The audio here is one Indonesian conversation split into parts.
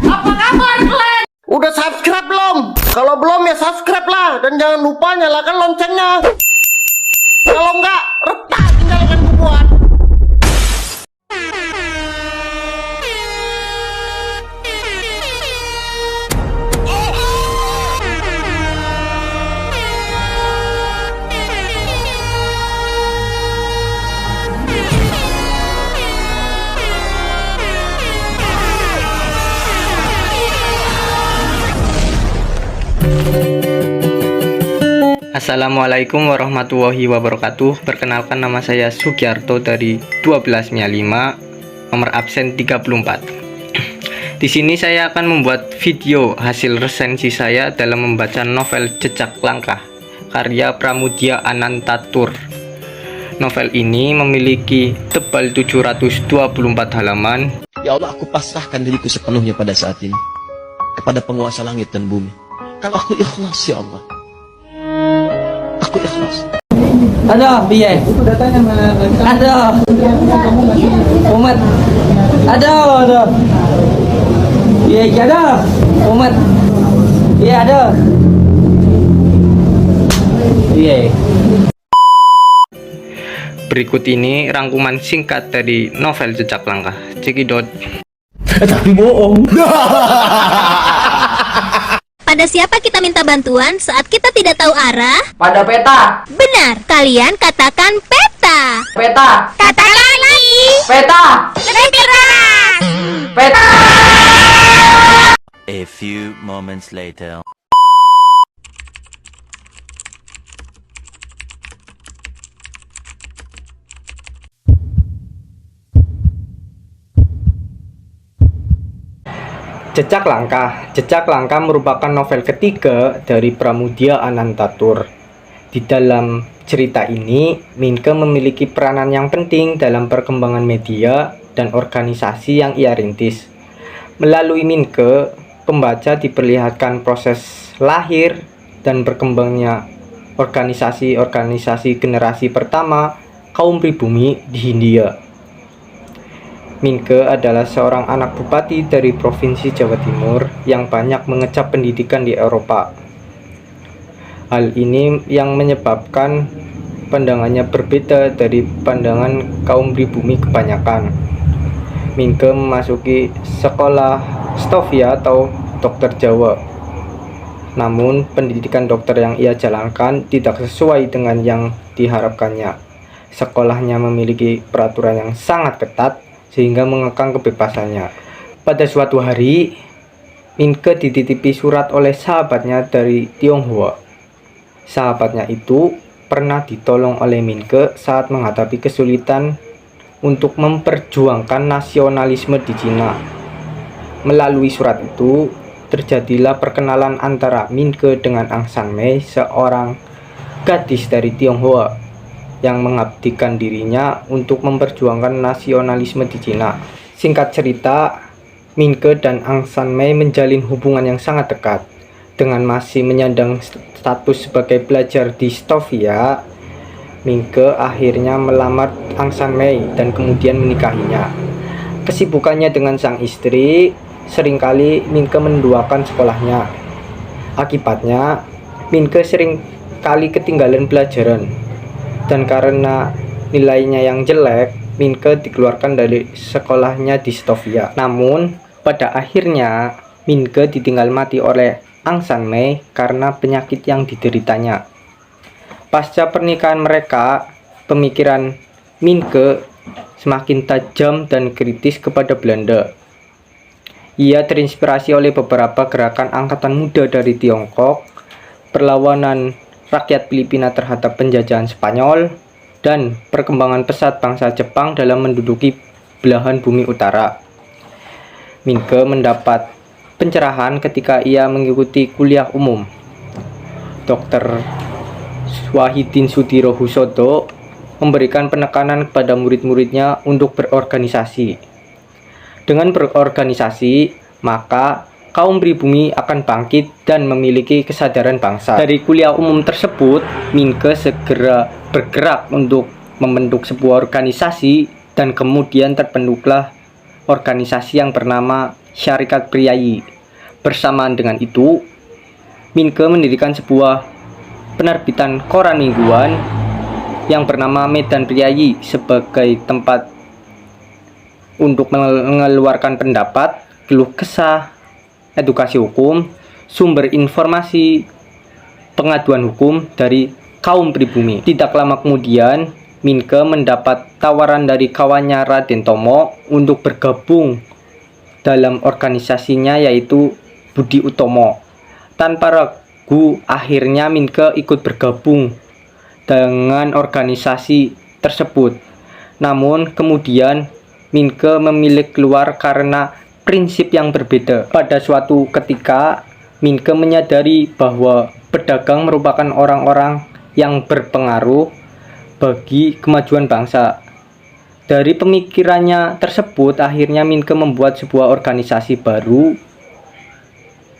Apa kabar kalian? Udah subscribe belum? Kalau belum ya subscribe lah. Dan jangan lupa nyalakan loncengnya. Kalau enggak, retak tinggalkan buat. Assalamualaikum warahmatullahi wabarakatuh. Perkenalkan, nama saya Sugiarto dari 12 Mia 5, nomor absen 34. Di sini saya akan membuat video hasil resensi saya dalam membaca novel Jejak Langkah karya Pramudia Anantatur. Novel ini memiliki tebal 724 halaman. Ya Allah, aku pasrahkan diriku sepenuhnya pada saat ini kepada penguasa langit dan bumi. Kalau aku ikhlas, ya Allah, aku ikhlas. Ada, biye. Ada. Umat. Ada. Biye, ada. Umat. Biye, ada. Biye. Berikut ini rangkuman singkat dari novel Jejak Langkah. Cekidot. Tapi bohong. Pada siapa kita minta bantuan saat kita tidak tahu arah? Pada peta. Benar, kalian katakan peta. Peta. Katakan lagi. Peta. Lebih keras. Peta. A few moments later. Jejak Langkah. Jejak Langkah merupakan novel ketiga dari Pramudia Anantatur. Di dalam cerita ini, Minke memiliki peranan yang penting dalam perkembangan media dan organisasi yang ia rintis. Melalui Minke, pembaca diperlihatkan proses lahir dan berkembangnya organisasi-organisasi generasi pertama kaum pribumi di Hindia. Minke adalah seorang anak bupati dari Provinsi Jawa Timur yang banyak mengecap pendidikan di Eropa. Hal ini yang menyebabkan pandangannya berbeda dari pandangan kaum pribumi kebanyakan. Minke memasuki sekolah Stovia atau dokter Jawa. Namun, pendidikan dokter yang ia jalankan tidak sesuai dengan yang diharapkannya. Sekolahnya memiliki peraturan yang sangat ketat sehingga mengekang kebebasannya. Pada suatu hari, Minke dititipi surat oleh sahabatnya dari Tionghoa. Sahabatnya itu pernah ditolong oleh Minke saat menghadapi kesulitan untuk memperjuangkan nasionalisme di Cina. Melalui surat itu, terjadilah perkenalan antara Minke dengan Aung San Mei, seorang gadis dari Tionghoa yang mengabdikan dirinya untuk memperjuangkan nasionalisme di Cina. Singkat cerita, Minke dan Aung San Mei menjalin hubungan yang sangat dekat. Dengan masih menyandang status sebagai pelajar di Stovia, Minke akhirnya melamar Aung San Mei dan kemudian menikahinya. Kesibukannya dengan sang istri, seringkali Minke menduakan sekolahnya. Akibatnya, Minke seringkali ketinggalan pelajaran. Dan karena nilainya yang jelek, Minke dikeluarkan dari sekolahnya di Stovia. Namun, pada akhirnya Minke ditinggal mati oleh Aung San Mei karena penyakit yang dideritanya. Pasca pernikahan mereka, pemikiran Minke semakin tajam dan kritis kepada Belanda. Ia terinspirasi oleh beberapa gerakan angkatan muda dari Tiongkok, perlawanan rakyat Filipina terhadap penjajahan Spanyol, dan perkembangan pesat bangsa Jepang dalam menduduki belahan bumi utara. Minke mendapat pencerahan ketika ia mengikuti kuliah umum. Dr. Wahidin Sudirohusodo memberikan penekanan kepada murid-muridnya untuk berorganisasi. Dengan berorganisasi, maka kaum pribumi akan bangkit dan memiliki kesadaran bangsa. Dari kuliah umum tersebut, Minke segera bergerak untuk membentuk sebuah organisasi dan kemudian terbentuklah organisasi yang bernama Syarikat Priayi. Bersamaan dengan itu, Minke mendirikan sebuah penerbitan koran mingguan yang bernama Medan Priayi sebagai tempat untuk mengeluarkan pendapat, keluh kesah, edukasi hukum, sumber informasi, pengaduan hukum dari kaum pribumi. Tidak lama kemudian, Minke mendapat tawaran dari kawannya Raden Tomo untuk bergabung dalam organisasinya yaitu Budi Utomo. Tanpa ragu, akhirnya Minke ikut bergabung dengan organisasi tersebut. Namun kemudian Minke memilih keluar karena prinsip yang berbeda. Pada suatu ketika, Minke menyadari bahwa pedagang merupakan orang-orang yang berpengaruh bagi kemajuan bangsa. Dari pemikirannya tersebut, akhirnya Minke membuat sebuah organisasi baru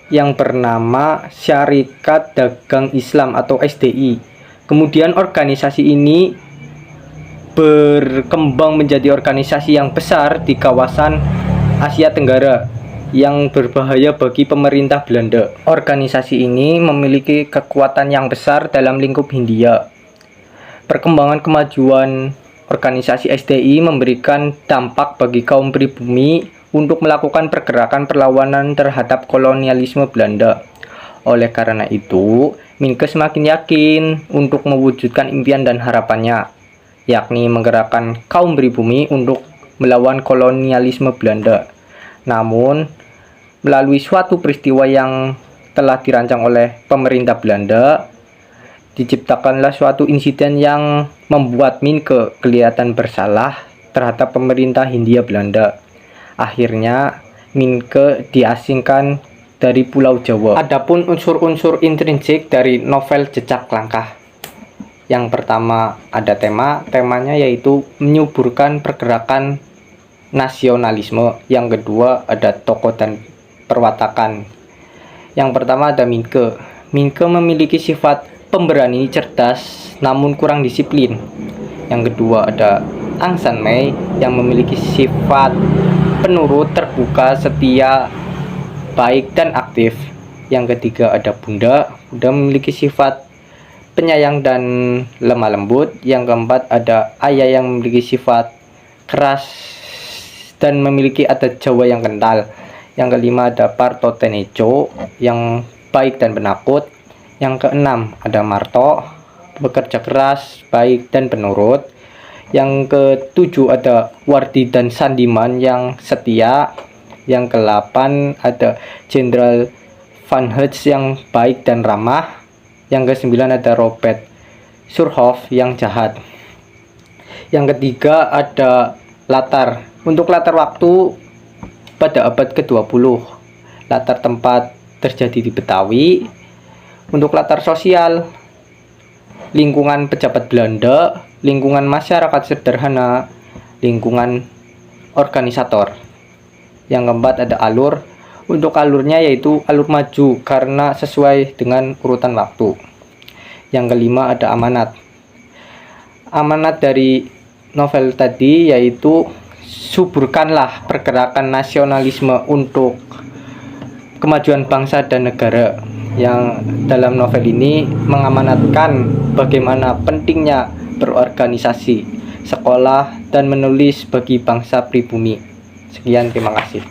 yang bernama Syarikat Dagang Islam atau SDI. Kemudian organisasi ini berkembang menjadi organisasi yang besar di kawasan Asia Tenggara yang berbahaya bagi pemerintah Belanda. Organisasi ini memiliki kekuatan yang besar dalam lingkup Hindia. Perkembangan kemajuan organisasi SDI memberikan dampak bagi kaum pribumi untuk melakukan pergerakan perlawanan terhadap kolonialisme Belanda. Oleh karena itu, Minke semakin yakin untuk mewujudkan impian dan harapannya, yakni menggerakkan kaum pribumi untuk melawan kolonialisme Belanda. Namun, melalui suatu peristiwa yang telah dirancang oleh pemerintah Belanda, diciptakanlah suatu insiden yang membuat Minke kelihatan bersalah terhadap pemerintah Hindia Belanda. Akhirnya, Minke diasingkan dari Pulau Jawa. Adapun unsur-unsur intrinsik dari novel Jejak Langkah. Yang pertama ada temanya yaitu menyuburkan pergerakan nasionalisme. Yang kedua ada tokoh dan perwatakan. Yang pertama ada Minke. Minke memiliki sifat pemberani, cerdas, namun kurang disiplin. Yang kedua ada Ang San Mei yang memiliki sifat penurut, terbuka, setia, baik dan aktif. Yang ketiga ada Bunda. Bunda memiliki sifat penyayang dan lemah lembut. Yang keempat ada Ayah yang memiliki sifat keras dan memiliki adat Jawa yang kental. Yang kelima ada Parto Tenejo yang baik dan penakut. Yang keenam ada Marto, bekerja keras, baik dan penurut. Yang ketujuh ada Wardi dan Sandiman yang setia. Yang kedelapan ada Jenderal Van Hertz yang baik dan ramah. Yang kesembilan ada Robert Surhoff yang jahat. Yang ketiga ada latar. Untuk latar waktu pada abad ke-20. Latar tempat terjadi di Betawi. Untuk latar sosial, lingkungan pejabat Belanda, lingkungan masyarakat sederhana, lingkungan organisator. Yang keempat ada alur. Untuk alurnya yaitu alur maju karena sesuai dengan urutan waktu. Yang kelima ada amanat. Amanat dari novel tadi yaitu suburkanlah pergerakan nasionalisme untuk kemajuan bangsa dan negara. Yang dalam novel ini mengamanatkan bagaimana pentingnya berorganisasi, sekolah, dan menulis bagi bangsa pribumi. Sekian, terima kasih.